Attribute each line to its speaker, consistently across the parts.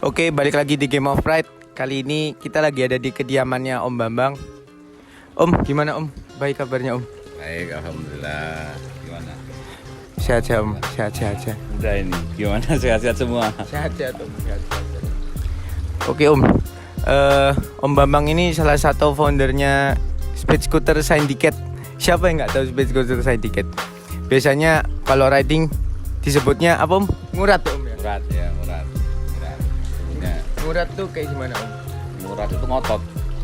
Speaker 1: Oke, balik lagi di Game of Pride. Kali ini kita lagi ada di kediamannya Om Bambang. Om, gimana Om? Baik kabarnya Om?
Speaker 2: Baik, alhamdulillah. Gimana?
Speaker 1: Sehat-sehat Om, sehat-sehat.
Speaker 2: Udah ini, gimana? Sehat-sehat semua?
Speaker 1: Sehat-sehat Om, sehat-sehat. Oke Om, Om Bambang ini salah satu foundernya Speed Scooter Syndicate. Siapa yang nggak tahu Speed Scooter Syndicate? Biasanya kalau riding disebutnya apa Om? Ngurat Om ya?
Speaker 2: Murad ya, Murad. Sebenarnya
Speaker 1: Ngurat tuh kayak gimana Om?
Speaker 2: Murad itu ngotot.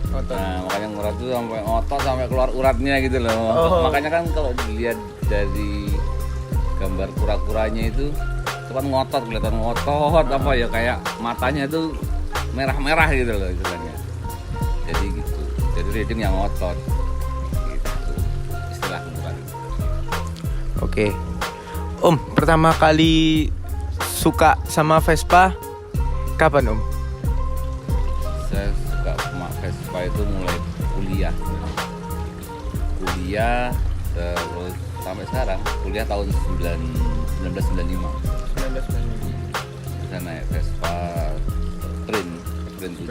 Speaker 1: Otot.
Speaker 2: Nah, makanya Murad itu sampai ngotot sampai keluar uratnya gitu loh.
Speaker 1: Oh.
Speaker 2: Makanya kan kalau dilihat dari gambar kura-kuranya itu kan ngotot, kelihatan ngotot apa ya, kayak matanya itu merah-merah gitu loh istilahnya. Jadi gitu. Jadi riding yang ngotot. Gitu. Istilah Murad.
Speaker 1: Oke. Om, pertama kali suka sama Vespa kapan Om?
Speaker 2: Saya suka sama Vespa itu mulai kuliah terus sampai sekarang. Kuliah tahun 1995 saya naik Vespa Sprint 78.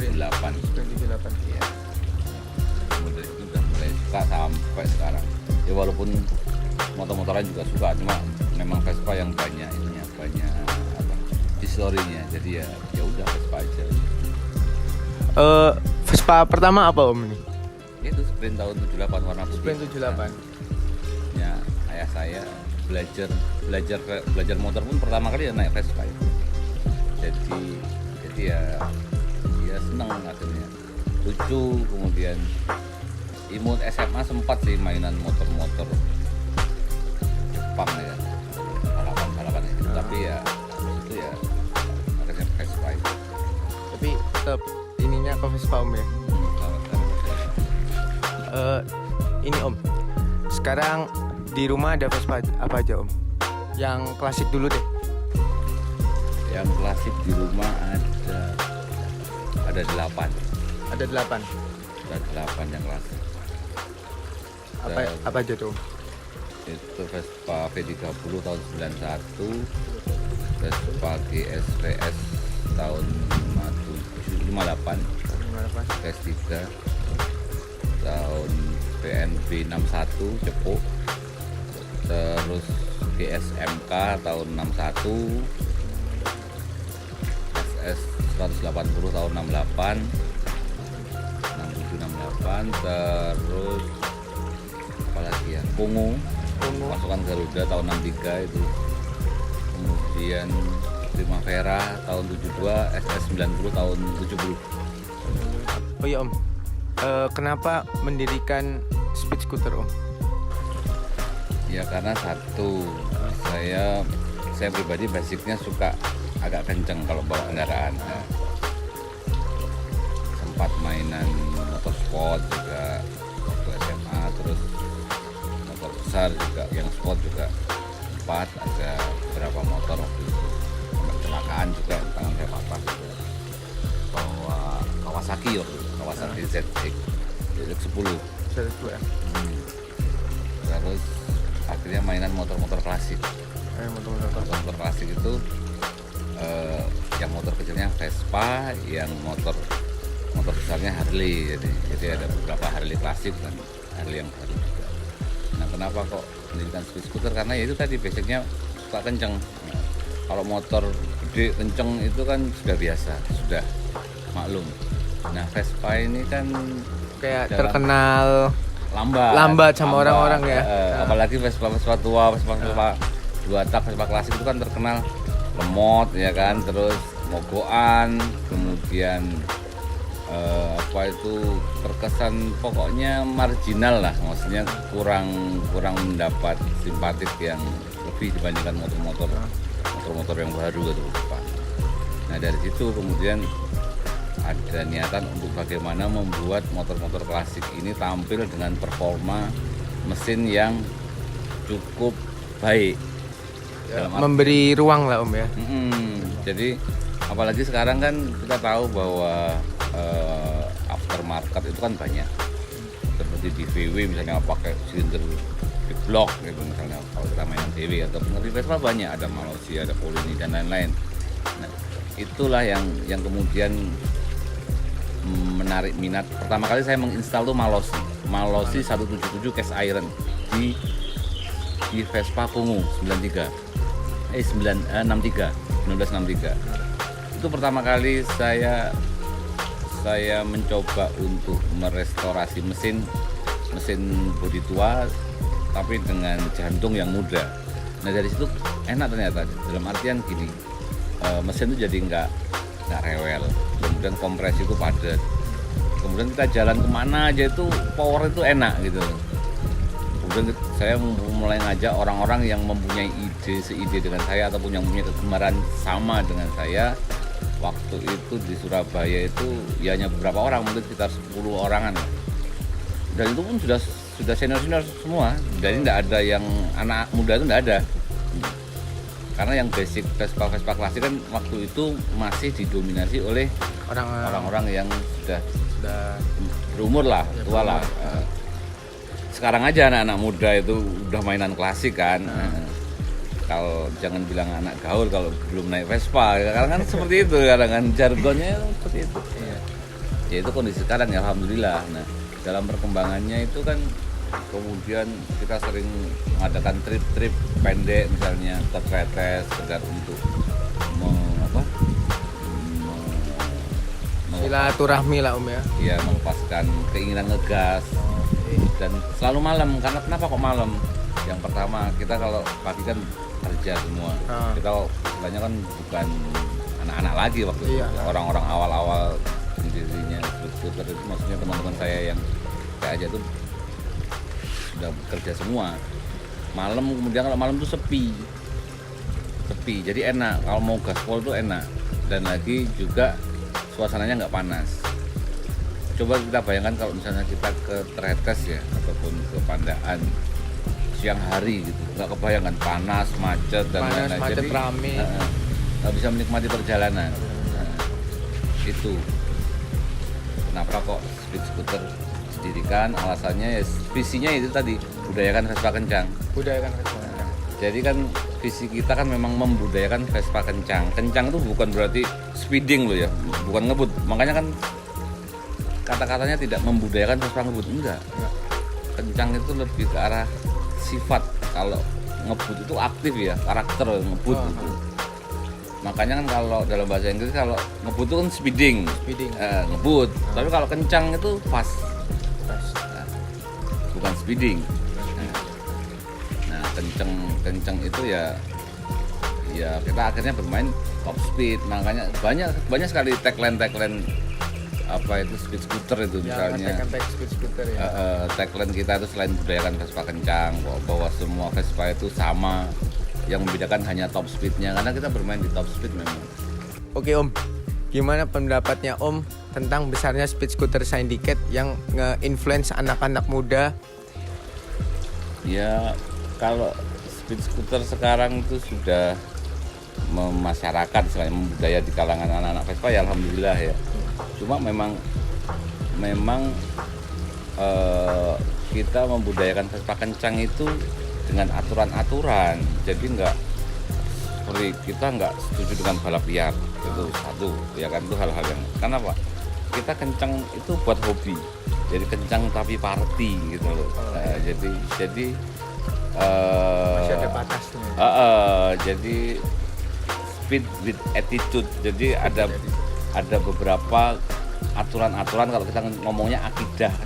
Speaker 2: Iya. Kemudian itu udah mulai suka sampai sekarang ya, walaupun motor-motoran juga suka, cuma memang Vespa yang banyak ininya, banyak apa historinya, jadi ya udah Vespa aja.
Speaker 1: Vespa pertama apa Om ini?
Speaker 2: Itu Sprint tahun 78 warna putih.
Speaker 1: Sprint 78.
Speaker 2: Ya, ayah saya belajar motor pun pertama kali ya naik Vespa itu. Jadi ya seneng akhirnya. Lucu, kemudian imut SMA sempat sih mainan motor-motor Jepang ya. Balapan gitu. Tapi ya itu ya akhirnya Vespa itu.
Speaker 1: Tapi tetap ininya ke Vespa Om ya. Ini Om, sekarang di rumah ada Vespa apa aja Om? Yang klasik dulu deh.
Speaker 2: Yang klasik di rumah ada 8.
Speaker 1: Ada 8.
Speaker 2: Ada 8 yang klasik.
Speaker 1: Apa aja tuh?
Speaker 2: Itu Vespa V30 tahun 91, Vespa GSVS tahun 58, PS3 tahun PNB 61 Cepuk, terus GSMK tahun 61, SS 180 tahun 68, 67 68, terus apalagi ya, Kungu pasukan Garuda tahun 63 itu, kemudian Primavera tahun 72, SS 90 tahun 70.
Speaker 1: Oh iya Om, kenapa mendirikan Speed Scooter Om?
Speaker 2: Ya karena satu, saya pribadi basicnya suka agak kenceng kalau bawa kendaraan. Nah, sempat mainan motor sport juga waktu SMA, terus motor besar juga, yang sport juga sempat ada beberapa motor waktu itu. Sampai kecelakaan juga, tangan saya patah juga. Bawa Kawasaki ZX 10. Terus akhirnya mainan motor-motor klasik. Motor klasik itu yang motor kecilnya Vespa, yang motor besarnya Harley. Jadi ada beberapa Harley klasik dan Harley yang baru juga. Nah, kenapa kok mendirikan Speed Scooter? Karena ya itu tadi basicnya suka kenceng. Nah, kalau motor gede kenceng itu kan sudah biasa, sudah maklum. Nah, Vespa ini kan
Speaker 1: Kayak terkenal
Speaker 2: lambat
Speaker 1: sama orang-orang ya.
Speaker 2: Apalagi Vespa tua, Vespa 2 tak, Vespa klasik itu kan terkenal lemot ya kan, terus mogokan, kemudian terkesan pokoknya marginal lah, maksudnya kurang mendapat simpatik yang lebih dibandingkan motor-motor yang baru gitu Pak. Nah, dari situ kemudian ada niatan untuk bagaimana membuat motor-motor klasik ini tampil dengan performa mesin yang cukup baik,
Speaker 1: memberi ruang lah Om ya.
Speaker 2: Jadi apalagi sekarang kan kita tahu bahwa aftermarket itu kan banyak, seperti di VW misalnya pakai silinder di blok gitu, misalnya kalau kita main VW, atau di Vespa banyak, ada Malaysia, ada Polini dan lain-lain. Nah, itulah yang kemudian menarik minat. Pertama kali saya menginstal tuh Malosi 177 cast iron di Vespa Kungu 1963. Itu pertama kali saya mencoba untuk merestorasi mesin bodi tua tapi dengan jantung yang muda. Nah dari situ enak ternyata, dalam artian gini, mesin itu jadi nggak rewel, kemudian kompresi itu padat, kemudian kita jalan kemana aja itu power itu enak gitu. Kemudian saya mulai ngajak orang-orang yang mempunyai seide dengan saya ataupun yang punya kegemaran sama dengan saya. Waktu itu di Surabaya itu ya hanya beberapa orang, mungkin sekitar 10 orangan lah. Dan itu pun sudah senior semua, jadi tidak ada yang anak muda, itu tidak ada. Karena yang basic Vespa klasik kan waktu itu masih didominasi oleh orang-orang yang sudah berumur lah, tua lah. Sekarang aja anak-anak muda itu udah mainan klasik kan. Kalau jangan bilang anak gaul kalau belum naik Vespa, karena kan seperti itu, kadang kan jargonnya seperti itu. Ya itu kondisi sekarang ya, alhamdulillah. Nah dalam perkembangannya itu kan kemudian kita sering mengadakan trip pendek, misalnya ke Tretes sekedar untuk
Speaker 1: silaturahmi lah Om ya.
Speaker 2: Iya, melepaskan keinginan ngegas. Dan selalu malam, karena kenapa kok malam? Yang pertama, kita kalau pagi kan kerja semua. Kita istilahnya kan bukan anak-anak lagi waktu itu. Orang-orang awal-awal dirinya skuter itu, maksudnya teman-teman saya yang kayak aja tuh sudah bekerja semua. Malam, kemudian kalau malam tuh sepi, jadi enak. Kalau mau gaspol tuh enak, dan lagi juga suasananya nggak panas. Coba kita bayangkan kalau misalnya kita ke Tretes ya, ataupun ke Pandaan siang hari gitu, nggak kebayangkan panas, macet dan lain-lain. Jadi
Speaker 1: rame,
Speaker 2: nggak bisa menikmati perjalanan. Itu kenapa kok Speed Scooter didirikan, alasannya ya visinya itu tadi, budayakan Vespa kencang. Jadi kan visi kita kan memang membudayakan Vespa kencang. Kencang itu bukan berarti speeding loh ya, bukan ngebut. Makanya kan kata-katanya tidak membudayakan Vespa ngebut, enggak. Kencang itu lebih ke arah sifat. Kalau ngebut itu aktif ya, karakter ngebut itu. Makanya kan kalau dalam bahasa Inggris kalau ngebut itu kan speeding. Ngebut. Tapi kalau kencang itu fast. Bukan speeding. Nah, kencang itu ya kita akhirnya bermain top speed. Makanya banyak sekali tagline apa itu Speed Scooter itu misalnya.
Speaker 1: Speed Scooter ya.
Speaker 2: Tagline kita itu selain budayakan Vespa kencang, bahwa semua Vespa itu sama. Yang membedakan hanya top speednya, karena kita bermain di top speed memang.
Speaker 1: Oke Om, gimana pendapatnya Om tentang besarnya Speed Scooter Syndicate yang nge-influence anak-anak muda?
Speaker 2: Ya kalau Speed Scooter sekarang itu sudah memasyarakat, selain budaya di kalangan anak-anak Vespa ya alhamdulillah ya. Cuma memang kita membudayakan Vespa kencang itu dengan aturan-aturan, jadi kita nggak setuju dengan balap liar, itu satu ya kan. Itu hal-hal yang kenapa kita kencang itu buat hobi, jadi kencang tapi party gitu loh. Jadi
Speaker 1: masih ada batasnya.
Speaker 2: Jadi speed with attitude, jadi ada beberapa aturan-aturan. Kalau kita ngomongnya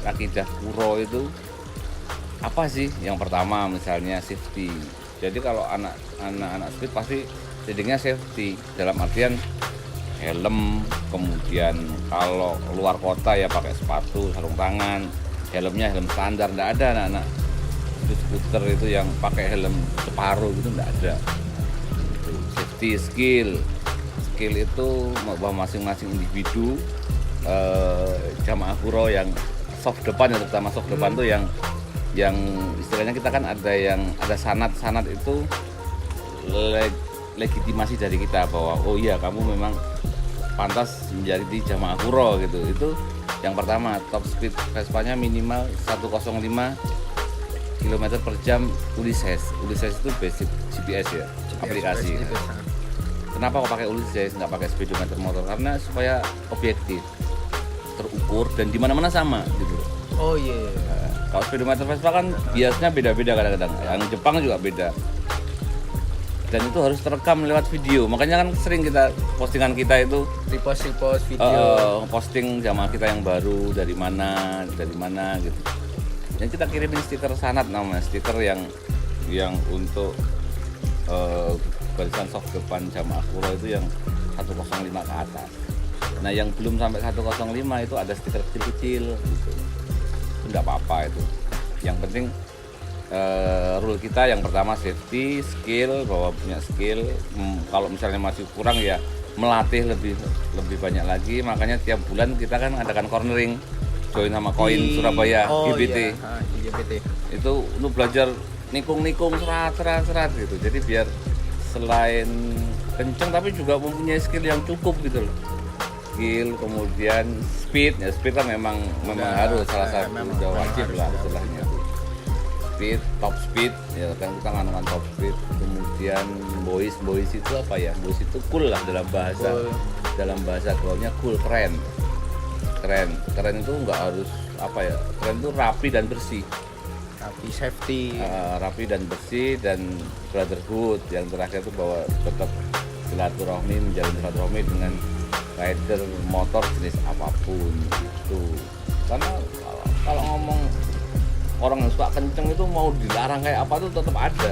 Speaker 2: akidah kuro itu apa sih? Yang pertama misalnya safety. Jadi kalau anak speed pasti jadinya safety, dalam artian helm, kemudian kalau keluar kota ya pakai sepatu, sarung tangan, helmnya helm standar. Nggak ada anak-anak skuter itu yang pakai helm separuh gitu, nggak ada. Safety skill itu bahwa masing-masing individu, jamaah kuro yang soft depan, yang terutama soft depan tuh yang istilahnya kita kan ada sanad itu legitimasi dari kita bahwa oh iya kamu memang pantas menjadi jamaah kuro gitu. Itu yang pertama. Top speed Vespanya minimal 105 km per jam. Ulysses itu basic GPS ya, aplikasi. Kenapa kok pakai Ulysses, nggak pakai speedometer motor? Karena supaya objektif, terukur dan di mana-mana sama gitu.
Speaker 1: Oh iya.
Speaker 2: Kalau speedometer Vespa kan biasanya beda-beda kadang-kadang. Yang Jepang juga beda. Dan itu harus terekam lewat video. Makanya kan sering kita postingan kita itu
Speaker 1: Repost video.
Speaker 2: posting jamaah kita yang baru dari mana gitu. Yang kita kirimin stiker sanat namanya, stiker yang untuk barisan soft depan jamaah Kuro itu yang 105 ke atas. Nah yang belum sampai 105 itu ada stiker kecil-kecil gitu. Enggak apa-apa itu. Yang penting rule kita yang pertama safety, skill, bahwa punya skill. Kalau misalnya masih kurang ya melatih lebih banyak lagi. Makanya tiap bulan kita kan adakan cornering, join sama Koin Surabaya, GBT.
Speaker 1: Iya. GBT.
Speaker 2: Itu untuk belajar nikung serat gitu. Jadi biar selain kenceng tapi juga mempunyai skill yang cukup gitu loh. Skill, kemudian speed kan memang harus salah satu udah wajib lah istilahnya. Top speed ya kan, kita ngandungkan top speed. Kemudian boys itu apa ya? Boys itu cool lah dalam bahasa gaulnya, cool, keren itu nggak harus apa ya, keren itu rapi dan bersih, rapi dan bersih, dan brotherhood. Yang terakhir itu bahwa tetap menjalin silaturahmi dengan rider motor jenis apapun itu. Karena kalau ngomong orang yang suka kenceng itu mau dilarang kayak apa tuh tetap ada.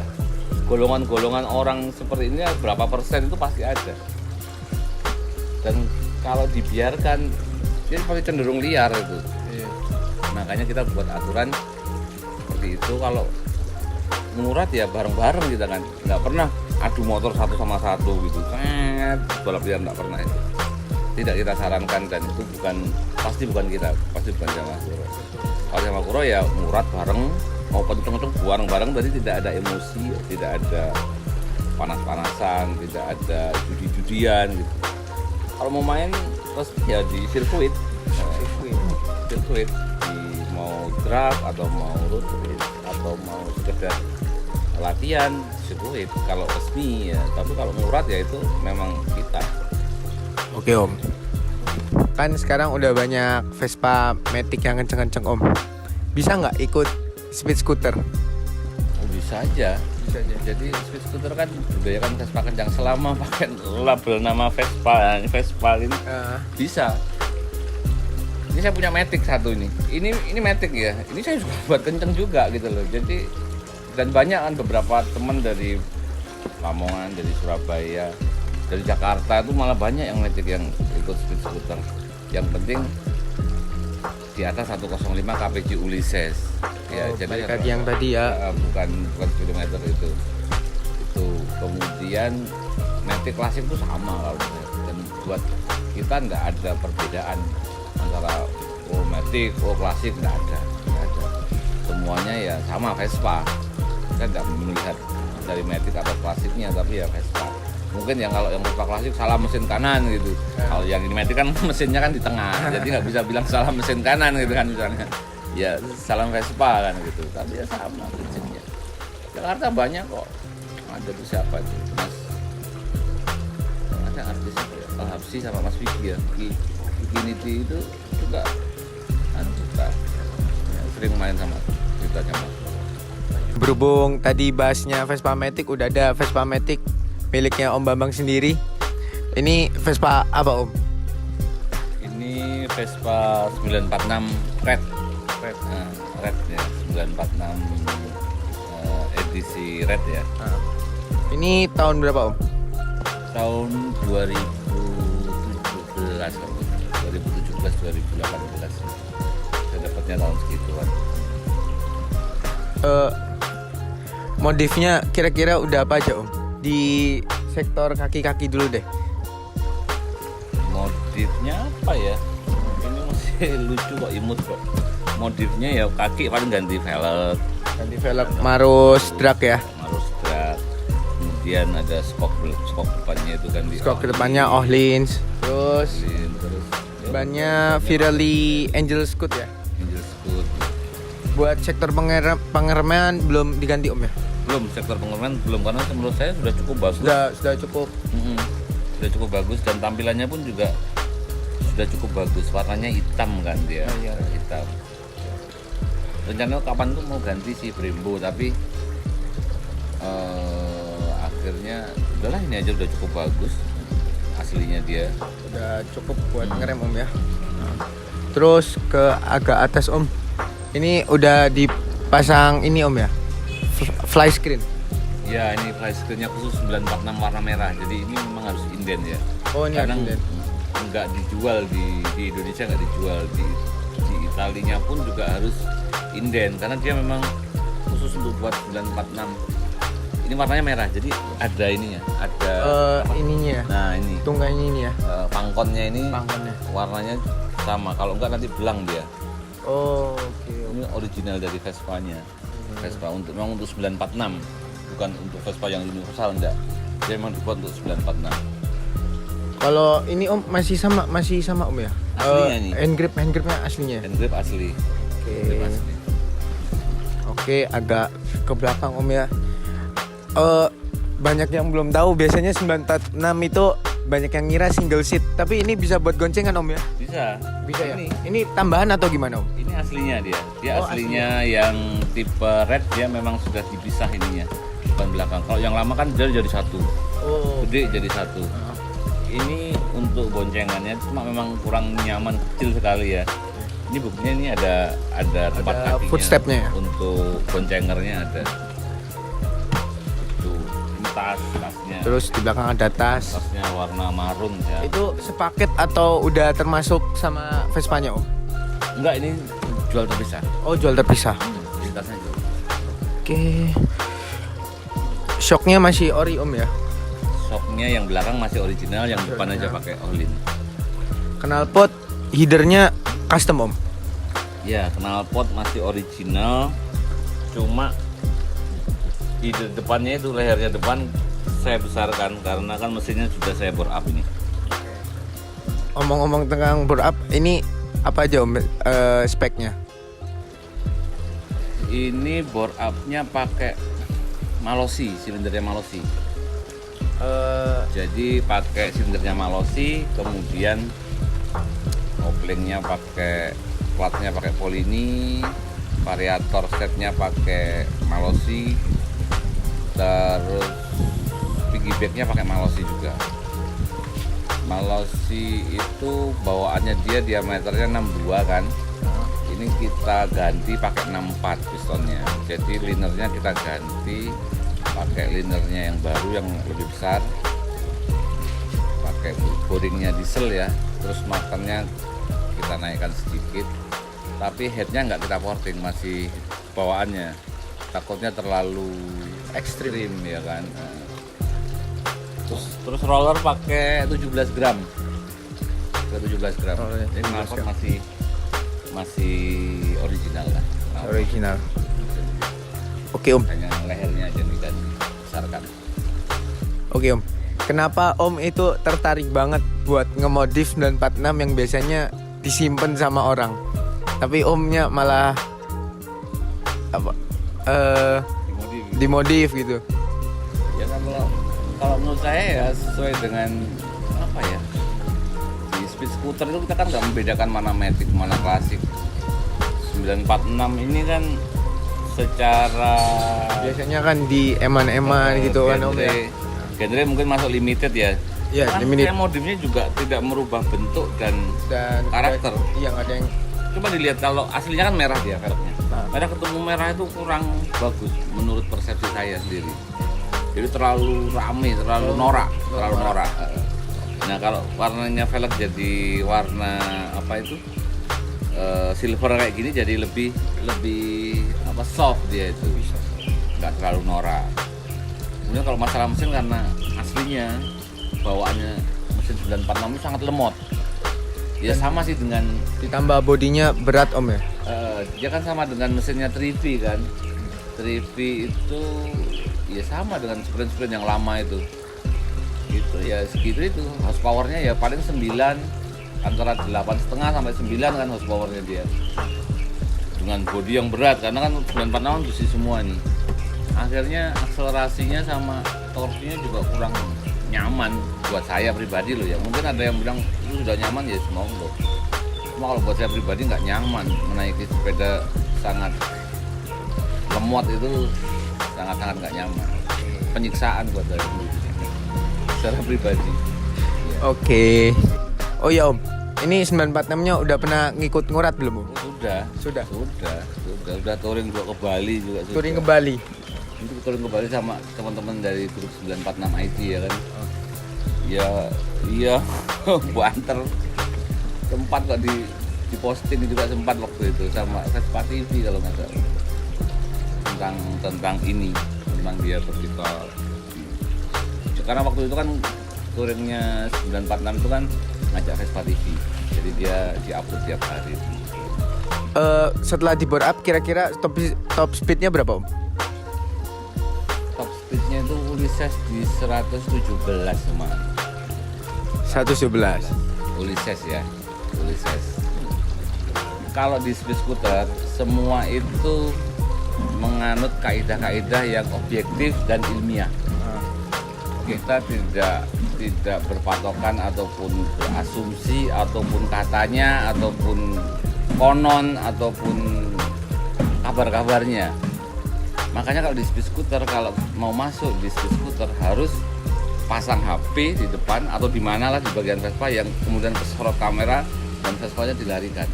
Speaker 2: Golongan-golongan orang seperti ini berapa persen itu pasti ada. Dan kalau dibiarkan dia pasti cenderung liar itu. Iya. Makanya kita buat aturan seperti itu. Kalau murad ya bareng-bareng kita kan. Nggak pernah adu motor satu sama satu gitu. Balap liar nggak pernah itu. Tidak kita sarankan, dan itu pasti bukan jamaah Kuro. Kalau jamaah Kuro ya murad bareng, mau kenceng-kenceng bareng-bareng, tadi tidak ada emosi, tidak ada panas-panasan, tidak ada judi-judian gitu. Kalau mau main terus ya di sirkuit, mau drag atau mau road race atau mau sekedar latihan sirkuit kalau resmi ya. Tapi kalau murad ya itu memang kita.
Speaker 1: Oke Om, kan sekarang udah banyak Vespa Matic yang kenceng-kenceng Om. Bisa nggak ikut speed scooter?
Speaker 2: Oh, bisa aja. Jadi speed scooter kan budaya kan Vespa kencang, selama pakai label nama Vespa ini bisa. Ini saya punya Matic satu ini. Ini Matic ya. Ini saya juga buat kenceng juga gitu loh. Jadi dan banyak kan beberapa teman dari Lamongan, dari Surabaya, dari Jakarta itu malah banyak yang Matic yang ikut speed scooter. Yang penting di atas 105 kpg Ulysses. Ya, jadi
Speaker 1: balik lagi yang tadi ya.
Speaker 2: Bukan speedometer itu. Kemudian Matic klasik itu sama kalau dan buat kita nggak ada perbedaan antara Matic, klasik nggak ada. Semuanya ya sama Vespa. Kita nggak melihat dari Matic atau klasiknya, tapi ya Vespa. Mungkin yang kalau yang Vespa klasik salah mesin kanan gitu. Kalau yang ini Matic kan mesinnya kan di tengah, jadi nggak bisa bilang salah mesin kanan gitu kan misalnya. Ya salah Vespa kan gitu. Tapi ya sama prinsipnya. Jakarta banyak kok. Ada tuh siapa itu? Mas. Ada artis apa ya? Al-Habsi sama Mas Vicky ya. Vicky itu juga suka ya, sering main sama kita sama.
Speaker 1: Berhubung tadi bahasnya Vespa Matic, udah ada Vespa Matic miliknya Om Bambang sendiri. Ini Vespa apa Om?
Speaker 2: Ini Vespa 946 Red. Red ya, 946 edisi Red ya.
Speaker 1: Ini tahun berapa Om?
Speaker 2: Tahun 2017 kalau 2017 saya dapatnya tahun segituan.
Speaker 1: Modifnya kira-kira udah apa aja Om? Di sektor kaki-kaki dulu deh.
Speaker 2: Modifnya apa ya? Ini masih lucu kok, imut kok. Modifnya ya kaki paling ganti velg.
Speaker 1: Marus drag ya.
Speaker 2: Marus drag. Kemudian ada skok depannya itu kan di.
Speaker 1: Skok depannya Ohlins. Terus
Speaker 2: ya,
Speaker 1: bannya Pirelli Angel Scoot ya.
Speaker 2: Angel Scoot.
Speaker 1: Buat sektor pengereman belum diganti Om ya?
Speaker 2: Belum, sektor pengereman belum, karena menurut saya sudah cukup bagus.
Speaker 1: Sudah cukup.
Speaker 2: sudah cukup bagus dan tampilannya pun juga sudah cukup bagus. Warnanya hitam kan dia,
Speaker 1: iya.
Speaker 2: hitam. Rencananya kapan tuh mau ganti si Brembo, tapi akhirnya udahlah, ini aja udah cukup bagus aslinya dia.
Speaker 1: Udah cukup buat ngerem Om ya. Terus ke agak atas Om, ini udah dipasang ini Om ya, fly screen.
Speaker 2: Ya, ini fly screen-nya khusus 946 warna merah, jadi ini memang harus inden ya.
Speaker 1: Oh, ini
Speaker 2: karena
Speaker 1: harus inden.
Speaker 2: nggak dijual di Indonesia, nggak dijual di Italinya pun juga harus inden karena dia memang khusus untuk buat 946. Ini warnanya merah, jadi ada ininya, ada apa?
Speaker 1: Ininya ya,
Speaker 2: Nah ini
Speaker 1: tungganya ini ya,
Speaker 2: pangkonnya ini
Speaker 1: pangkonnya.
Speaker 2: warnanya sama, kalau enggak nanti belang dia.
Speaker 1: Oh, oke.
Speaker 2: Ini original dari Vespa-nya. Vespa memang untuk 946, bukan untuk Vespa yang universal, enggak. Dia memang dibuat untuk 946.
Speaker 1: Kalau ini Om masih sama Om ya?
Speaker 2: Aslinya nih.
Speaker 1: Handgripnya aslinya.
Speaker 2: Handgrip asli.
Speaker 1: Oke.
Speaker 2: Handgrip asli.
Speaker 1: Oke, agak ke belakang Om ya. Banyak yang belum tahu, biasanya 946 itu banyak yang ngira single seat, tapi ini bisa buat goncengan Om ya? Bisa ya? Ini tambahan atau gimana Om?
Speaker 2: Ini aslinya dia. Dia
Speaker 1: Oh,
Speaker 2: aslinya yang tipe red, dia memang sudah dipisah ininya, depan belakang. Kalau yang lama kan dia jadi satu.
Speaker 1: Oh.
Speaker 2: Gede jadi satu. Ini untuk boncengannya cuma memang kurang nyaman, kecil sekali ya. Ini buktinya ini ada tempat kakinya.
Speaker 1: Footstepnya ya?
Speaker 2: Untuk boncengernya ada. Itu ini tasnya.
Speaker 1: Terus di belakang ada tas.
Speaker 2: Tasnya warna marun ya.
Speaker 1: Itu sepaket atau udah termasuk sama Vespanya Om?
Speaker 2: Enggak, ini jual terpisah.
Speaker 1: Oh, jual terpisah.
Speaker 2: Ini tasnya jual.
Speaker 1: Oke. Shocknya masih ori Om ya?
Speaker 2: Shocknya yang belakang masih original, yang depan aja pakai Olin.
Speaker 1: Knalpot headernya custom Om?
Speaker 2: Ya, knalpot masih original, cuma header depannya itu, lehernya depan saya besarkan karena kan mesinnya sudah saya bore up ini.
Speaker 1: Omong-omong tentang bore up, ini apa aja Om speknya?
Speaker 2: Ini bore up-nya pakai Malossi, silindernya Malossi. Jadi pakai silindernya Malossi, kemudian oplingnya pakai, platnya pakai Polini, variator setnya pakai Malossi, terus piggybacknya pakai Malossi juga. Malossi itu bawaannya dia diameternya 62 kan. Ini kita ganti pakai 64 pistonnya. Jadi linernya kita ganti pakai linernya yang baru yang lebih besar, pakai boringnya diesel ya, terus makannya kita naikkan sedikit, tapi headnya nggak kita porting, masih bawaannya, takutnya terlalu ekstrim ya kan. Terus roller pakai 17 gram,
Speaker 1: Oh, ya,
Speaker 2: jadi
Speaker 1: 17
Speaker 2: knalpot
Speaker 1: gram.
Speaker 2: masih original lah.
Speaker 1: Original. Oke Om.
Speaker 2: Hanya lehernya aja nih dan besarkan.
Speaker 1: Oke Om. Kenapa Om itu tertarik banget buat ngemodif 946 yang biasanya disimpan sama orang, tapi Omnya malah apa? Dimodif gitu.
Speaker 2: Ya kan, kalau menurut saya ya sesuai dengan apa ya, di speed scooter itu kita kan nggak membedakan mana matic mana klasik. 946 ini kan secara
Speaker 1: Biasanya kan di eman-eman gitu kan Om ya.
Speaker 2: genre mungkin masuk limited ya.
Speaker 1: Iya,
Speaker 2: Kan
Speaker 1: limited.
Speaker 2: kayak modifnya juga tidak merubah bentuk dan
Speaker 1: Dan
Speaker 2: karakter.
Speaker 1: Iya, nggak ada yang
Speaker 2: Coba dilihat, kalau aslinya kan merah dia velgnya.
Speaker 1: Nah.
Speaker 2: Merah ketemu merah itu kurang bagus menurut persepsi saya sendiri. Jadi terlalu rame, terlalu norak. Nah kalau warnanya velg jadi warna apa itu silver kayak gini, jadi lebih apa, soft dia itu, nggak terlalu norak. Kemudian kalau masalah mesin, karena aslinya bawaannya mesin 946 itu sangat lemot. Ya sama sih dengan
Speaker 1: ditambah bodinya berat Om ya.
Speaker 2: dia kan sama dengan mesinnya 3V kan. 3V itu ya sama dengan sprint yang lama itu. Itu ya segitu itu. Horsepowernya ya paling 9, antara 8,5 sampai 9 kan horsepowernya dia. Dengan bodi yang berat karena kan 946 besi semua nih. akhirnya akselerasinya sama torsinya juga kurang nyaman buat saya pribadi loh ya. Mungkin ada yang bilang itu sudah nyaman ya semoga. Cuma kalau buat saya pribadi nggak nyaman menaiki sepeda sangat lemot itu sangat-sangat nggak nyaman. Penyiksaan buat saya sendiri secara pribadi. Ya.
Speaker 1: Oke. Oh ya Om, ini 946-nya udah pernah ngikut ngurat belum Om?
Speaker 2: Sudah touring juga ke Bali juga.
Speaker 1: Touring ke Bali.
Speaker 2: Itu touring ke Bali sama teman-teman dari grup 946 IT ya kan. Iya banter sempat kok di posting juga sempat waktu itu sama Vespa TV kalau nggak salah tentang ini, tentang dia vertikal. Karena waktu itu kan touringnya 946 itu kan ngajak Vespa TV, jadi dia di-upload tiap hari.
Speaker 1: Setelah di bore up kira-kira top speednya berapa Om?
Speaker 2: Top speednya itu Ulysses di 117 cuma.
Speaker 1: 117.
Speaker 2: Ulysses ya, Ulysses. Kalau di speed scooter semua itu menganut kaidah-kaidah yang objektif dan ilmiah. Kita tidak berpatokan ataupun berasumsi ataupun katanya ataupun konon ataupun kabar-kabarnya. Makanya kalau di speed scooter, kalau mau masuk di speed scooter harus pasang HP di depan atau di mana lah di bagian Vespa yang kemudian kesorot kamera dan Vespanya dilarikan.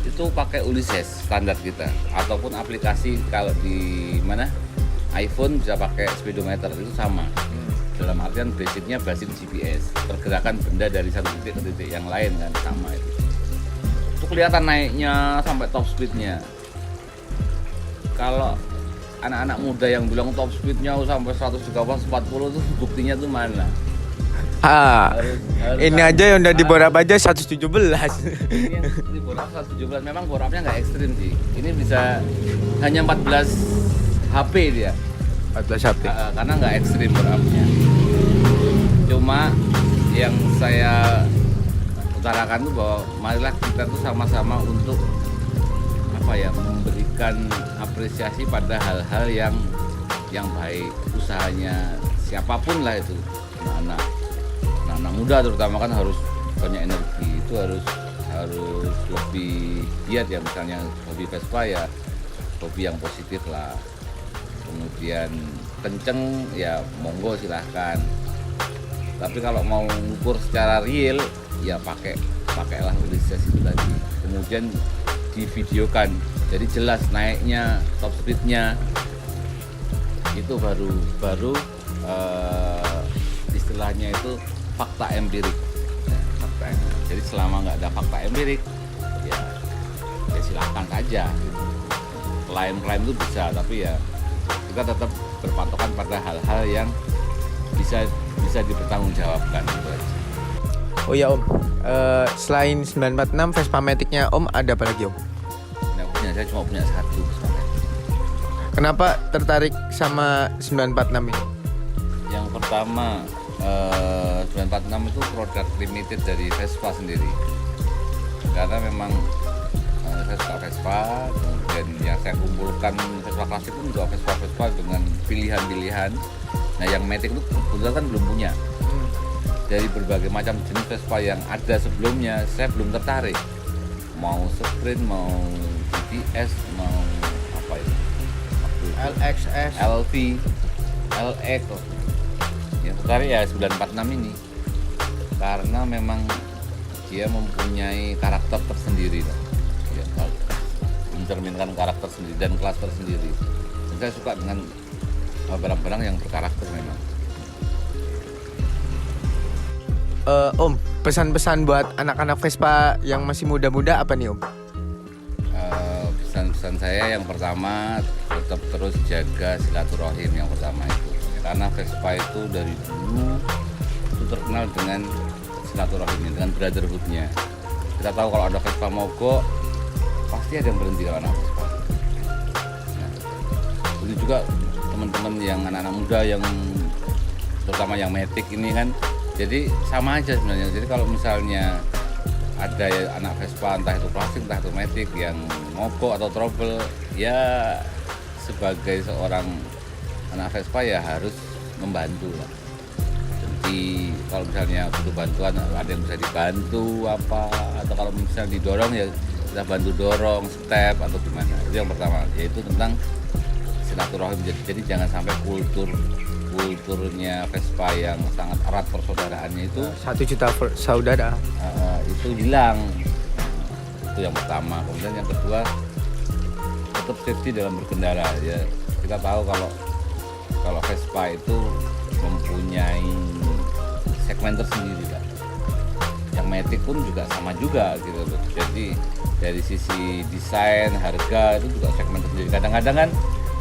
Speaker 2: Itu pakai Ulysses standar kita ataupun aplikasi kalau di mana iPhone bisa pakai speedometer itu sama. Dalam artian basicnya basis GPS, pergerakan benda dari satu titik ke titik yang lain kan sama itu. Itu kelihatan naiknya sampai top speednya. Kalau anak-anak muda yang bilang top speednya sampai 140 itu buktinya tuh mana?
Speaker 1: Ini aja yang udah di bore up aja 117.
Speaker 2: Ini yang di bore up 117 memang bore upnya nggak ekstrim sih. Ini bisa hanya 14 HP dia.
Speaker 1: 14 HP.
Speaker 2: Karena nggak ekstrim bore upnya. Cuma yang saya utarakan tuh bahwa marilah kita tuh sama-sama untuk memberikan apresiasi pada hal-hal yang baik, usahanya siapapun lah itu, anak muda terutama kan harus banyak energi, itu harus lebih giat ya, misalnya hobi Vespa ya hobi yang positif lah, kemudian kenceng ya monggo silahkan, tapi kalau mau ngukur secara real ya pakailah Ulysses itu tadi, kemudian divideokan jadi jelas naiknya top speednya itu baru istilahnya itu fakta empirik ya, jadi selama nggak ada fakta empirik ya silahkan saja gitu. Klaim itu bisa tapi ya kita tetap berpatokan pada hal-hal yang bisa dipertanggungjawabkan gitu aja.
Speaker 1: Oh ya Om, selain 946 Vespa Matic-nya Om ada apa lagi Om?
Speaker 2: Saya cuma punya satu Vespa Matic.
Speaker 1: Kenapa tertarik sama 946 ini?
Speaker 2: Yang pertama 946 itu produk limited dari Vespa sendiri. Karena memang saya suka Vespa, dan yang saya kumpulkan Vespa klasik pun juga Vespa dengan pilihan-pilihan. Nah yang Matic itu kebetulan kan belum punya. Dari berbagai macam jenis Vespa yang ada sebelumnya, saya belum tertarik. Mau sprint, mau GTS, mau apa itu?
Speaker 1: LXS,
Speaker 2: LV, LX. Yang tertarik ya 946 ini. Karena memang dia mempunyai karakter tersendiri. Ya, mencerminkan karakter sendiri dan kelas tersendiri. Dan saya suka dengan barang-barang yang berkarakter memang.
Speaker 1: Om, pesan-pesan buat anak-anak Vespa yang masih muda-muda apa nih Om?
Speaker 2: Pesan-pesan saya yang pertama tetap terus jaga silaturahim yang pertama itu, karena Vespa itu dari dulu itu terkenal dengan silaturahimnya, dengan brotherhoodnya. Kita tahu kalau ada Vespa mogok pasti ada yang berhenti kalau anak Vespa. Nah, itu juga teman-teman yang anak-anak muda yang terutama yang Matic ini kan. Jadi sama aja sebenarnya. Jadi kalau misalnya ada anak Vespa entah itu klasik entah itu Matic yang mogok atau trouble, ya sebagai seorang anak Vespa ya harus membantu lah. Jadi kalau misalnya butuh bantuan ada yang bisa dibantu apa, atau kalau misalnya didorong ya kita bantu dorong step atau gimana. Itu yang pertama, yaitu tentang silaturahim. Jadi jangan sampai kulturnya Vespa yang sangat erat persaudaraannya itu
Speaker 1: 1 juta saudara.
Speaker 2: itu hilang. Itu yang pertama. Kemudian yang kedua, tetap safety dalam berkendara ya. Kita tahu kalau Vespa itu mempunyai segmen tersendiri lah. Yang Matic pun juga sama juga gitu loh. Jadi dari sisi desain, harga itu juga segmen tersendiri. Kadang-kadang kan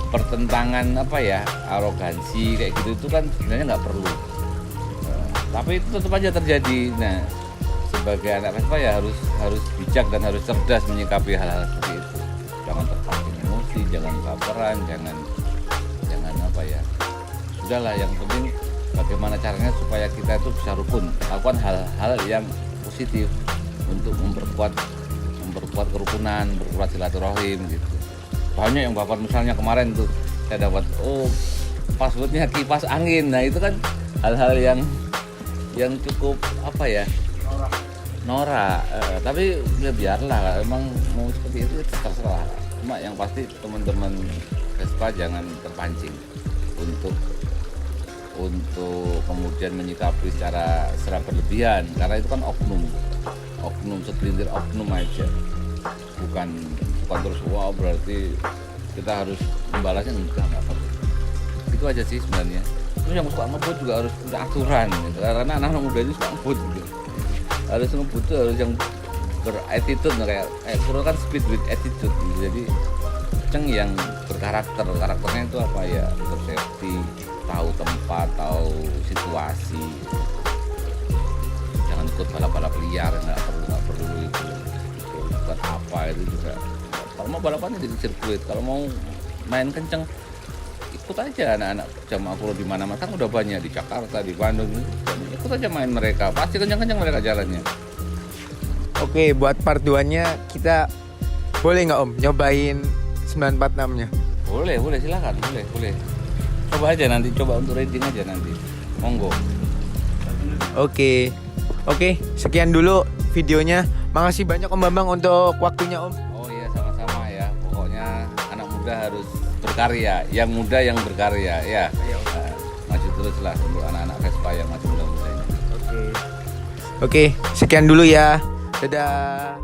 Speaker 2: pertentangan apa ya, arogansi kayak gitu itu kan sebenarnya nggak perlu. Tapi itu tetap aja terjadi. Nah, sebagai anak Vespa ya harus bijak dan harus cerdas menyikapi hal-hal seperti itu. Jangan terpancing emosi, jangan baperan, jangan apa ya. Sudahlah, yang penting bagaimana caranya supaya kita itu bisa rukun, lakukan hal-hal yang positif untuk memperkuat kerukunan, memperkuat silaturahim gitu. Banyak yang bapak misalnya kemarin tuh saya dapat passwordnya kipas angin. Nah itu kan hal-hal yang cukup apa ya, norak. Tapi ya biarlah, emang mau seperti itu terserah. Cuma yang pasti teman-teman Vespa jangan terpancing untuk kemudian menyikapi secara berlebihan, karena itu kan oknum segelintir oknum aja, bukan terus wow berarti kita harus membalasnya, enggak perlu. Itu aja sih sebenarnya. Terus yang suka ngebut juga harus punya aturan gitu. Karena anak-anak muda ini suka ngebut gitu. Harus ngebut tuh harus yang berattitude, kayak kan speed with attitude gitu. Jadi kenceng yang karakternya itu apa ya, untuk safety, tahu tempat, tahu situasi. Jangan ikut balap liar, nggak perlu itu. Buat apa itu juga. Kalau mau balapannya di sirkuit, kalau mau main kenceng ikut aja anak-anak jamaah kulo di mana-mana, kan udah banyak di Jakarta, di Bandung, ikut aja main mereka, pasti kenceng-kenceng mereka jalannya.
Speaker 1: Oke, buat part 2-nya kita boleh nggak Om nyobain 946-nya?
Speaker 2: Boleh silakan, boleh. Coba aja nanti, coba untuk riding aja nanti. Monggo.
Speaker 1: Oke, sekian dulu videonya. Makasih banyak Om Bambang untuk waktunya Om.
Speaker 2: Oh iya, sama-sama ya. Pokoknya anak muda harus berkarya, yang muda yang berkarya ya. Maju terus lah untuk anak-anak Vespa yang masih muda-muda ini.
Speaker 1: Oke, sekian dulu ya. Dadah.